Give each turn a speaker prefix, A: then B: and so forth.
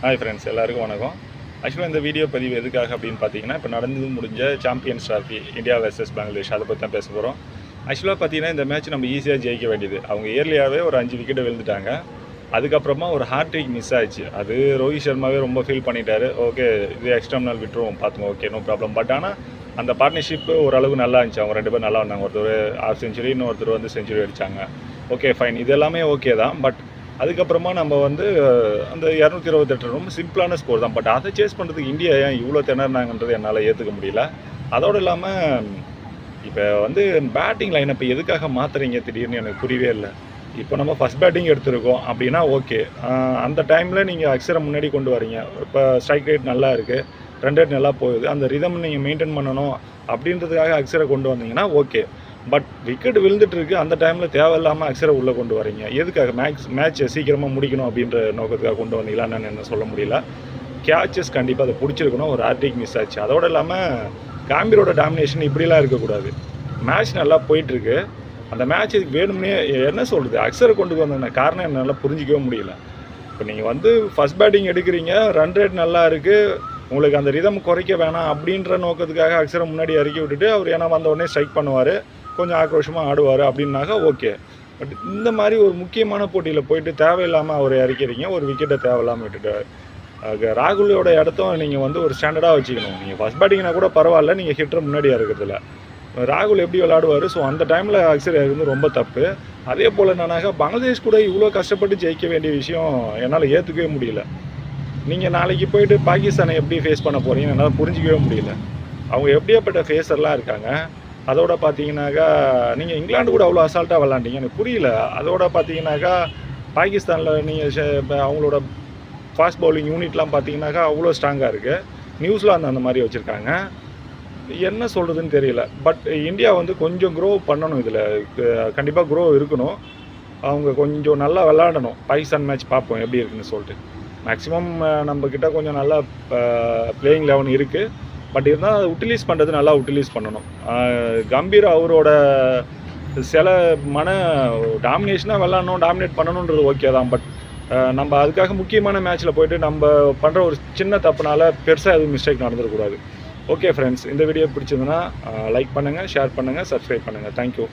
A: Hi friends, எல்லாருக்கும் வணக்கம். ஆக்சுவலாக இந்த வீடியோ பதிவு எதுக்காக அப்படின்னு பார்த்தீங்கன்னா, இப்போ நடந்து முடிஞ்ச champions trophy India versus Bangladesh அதை பற்றி தான் பேச போகிறோம். ஆக்சுவலாக பார்த்தீங்கன்னா இந்த மேட்ச் நம்ம ஈஸியாக ஜெயிக்க வேண்டியது. அவங்க இயர்லியாகவே ஒரு 5 விக்கெட்டை விழுந்துட்டாங்க. அதுக்கப்புறமா ஒரு ஹார்ட்ரிக் மிஸ் ஆயிடுச்சு. அது ரோஹித் சர்மாவே ரொம்ப ஃபீல் பண்ணிட்டாரு. ஓகே, இது எக்ஸ்டர்னல் விட்டுருவோம் பார்த்துங்க, ஓகே நோ ப்ராப்ளம். பட் ஆனால் அந்த பார்ட்னர்ஷிப் ஓரளவு நல்லா இருந்துச்சு. அவங்க 2 பேரும் நல்லா வந்தாங்க. ஒருத்தர் ½ செஞ்சுரி, இன்னொருத்தர் வந்து செஞ்சுரி அடித்தாங்க. ஓகே ஃபைன், இது எல்லாமே ஓகே தான். பட் அதுக்கப்புறமா நம்ம வந்து அந்த 228 ரொம்ப சிம்பிளான ஸ்கோர் தான். பட் அதை சேஸ் பண்ணுறதுக்கு இந்தியா ஏன் இவ்வளோ திணறினாங்கன்றது என்னால் ஏற்றுக்க முடியல. அதோடு இல்லாமல் இப்போ வந்து பேட்டிங் லைன் இப்போ எதுக்காக மாற்றுறீங்க திடீர்னு எனக்கு புரியவே இல்லை. இப்போ நம்ம ஃபஸ்ட் பேட்டிங் எடுத்திருக்கோம் அப்படின்னா ஓகே, அந்த டைமில் நீங்கள் அக்ஸரை முன்னாடி கொண்டு வரீங்க. இப்போ ஸ்ட்ரைக் ரேட் நல்லா இருக்குது, ரன் ரேட் நல்லா போகுது, அந்த ரிதம் நீங்கள் மெயின்டைன் பண்ணணும் அப்படின்றதுக்காக அக்ஸரை கொண்டு வந்தீங்கன்னா ஓகே. பட் விக்கெட் விழுந்துட்டுருக்கு, அந்த டைமில் தேவையில்லாமல் அக்ஸரை உள்ளே கொண்டு வரீங்க. எதுக்காக மேட்ச்சை சீக்கிரமாக முடிக்கணும் அப்படின்ற நோக்கத்துக்காக கொண்டு வந்தீங்களான்னு என்ன சொல்ல முடியல. கேட்சஸ் கண்டிப்பாக அதை பிடிச்சிருக்கணும். ஒரு ஹார்ட்ரிக் மிஸ் ஆச்சு. அதோடு இல்லாமல் காம்பீரோட டாமினேஷன் இப்படிலாம் இருக்கக்கூடாது. மேட்ச் நல்லா போயிட்டுருக்கு. அந்த மேட்ச் இதுக்கு வேணும்னே என்ன சொல்கிறது, அக்ஸரை கொண்டு வந்த காரணம் என்னால் புரிஞ்சிக்கவே முடியல. இப்போ நீங்கள் வந்து ஃபஸ்ட் பேட்டிங் எடுக்கிறீங்க, ரன் ரேட் நல்லா இருக்குது, உங்களுக்கு அந்த ரிதம் குறைக்க வேணாம் அப்படின்ற நோக்கத்துக்காக அக்ஸரை முன்னாடி இறக்கி விட்டுட்டு அவர் ஏன்னா வந்த உடனே ஸ்ட்ரைக் பண்ணுவார், கொஞ்சம் ஆக்ரோஷமாக ஆடுவார் அப்படின்னாக்கா ஓகே. பட் இந்த மாதிரி ஒரு முக்கியமான போட்டியில் போயிட்டு தேவையில்லாமல் அவர் இறக்கிறீங்க, ஒரு விக்கெட்டை தேவையில்லாமல் விட்டுட்டார். ராகுலோட இடத்தும் நீங்கள் வந்து ஒரு ஸ்டாண்டர்டாக வச்சுக்கணும். நீங்கள் ஃபஸ்ட் பேட்டிங்னா கூட பரவாயில்ல, நீங்கள் ஹிட்டர் முன்னாடி இறக்கிறதுல ராகுல் எப்படி விளையாடுவார். ஸோ அந்த டைமில் அக்ஸர் இறக்குறது ரொம்ப தப்பு. அதே போல் என்னன்னாக்கா பங்களாதேஷ் கூட இவ்வளோ கஷ்டப்பட்டு ஜெயிக்க வேண்டிய விஷயம் என்னால் ஏற்றுக்கவே முடியல. நீங்கள் நாளைக்கு போயிட்டு பாகிஸ்தானை எப்படி ஃபேஸ் பண்ண போகிறீங்கன்னு என்னால் புரிஞ்சிக்கவே முடியல. அவங்க எப்படியாப்பட்ட ஃபேஸர்லாம் இருக்காங்க. அதோட பார்த்தீங்கன்னாக்கா நீங்கள் இங்கிலாந்து கூட அவ்வளோ அசால்ட்டாக விளாண்டிங்க, எனக்கு புரியல. அதோட பார்த்தீங்கன்னாக்கா பாகிஸ்தானில் நீங்கள் அவங்களோட ஃபாஸ்ட் பவுலிங் யூனிட்லாம் பார்த்தீங்கன்னாக்கா அவ்வளோ ஸ்ட்ராங்காக இருக்குது. நியூசிலாந்து அந்த மாதிரி வச்சுருக்காங்க. என்ன சொல்கிறதுன்னு தெரியல. பட் இந்தியா வந்து கொஞ்சம் க்ரோ பண்ணணும். இதில் கண்டிப்பாக க்ரோ இருக்கணும். அவங்க கொஞ்சம் நல்லா விளாடணும். பாகிஸ்தான் மேட்ச் பார்ப்போம் எப்படி இருக்குன்னு சொல்லிட்டு. மேக்ஸிமம் நம்மக்கிட்ட கொஞ்சம் நல்லா பிளேயிங் 11 இருக்குது. பட் இருந்தால் அதை யூட்டிலைஸ் பண்ணுறது நல்லா யூட்டிலைஸ் பண்ணணும். கம்பீர் அவரோட சில டாமினேஷனாக விளாடணும், டாமினேட் பண்ணணுன்றது ஓகே தான். பட் நம்ம அதுக்காக முக்கியமான மேட்ச்சில் போய்ட்டு நம்ம பண்ணுற ஒரு சின்ன தப்புனால பெருசாக எதுவும் மிஸ்டேக் நடந்துடக்கூடாது. ஓகே ஃப்ரெண்ட்ஸ், இந்த வீடியோ பிடிச்சிருந்துன்னா லைக் பண்ணுங்கள், ஷேர் பண்ணுங்கள், சப்ஸ்கிரைப் பண்ணுங்கள். தேங்க்யூ.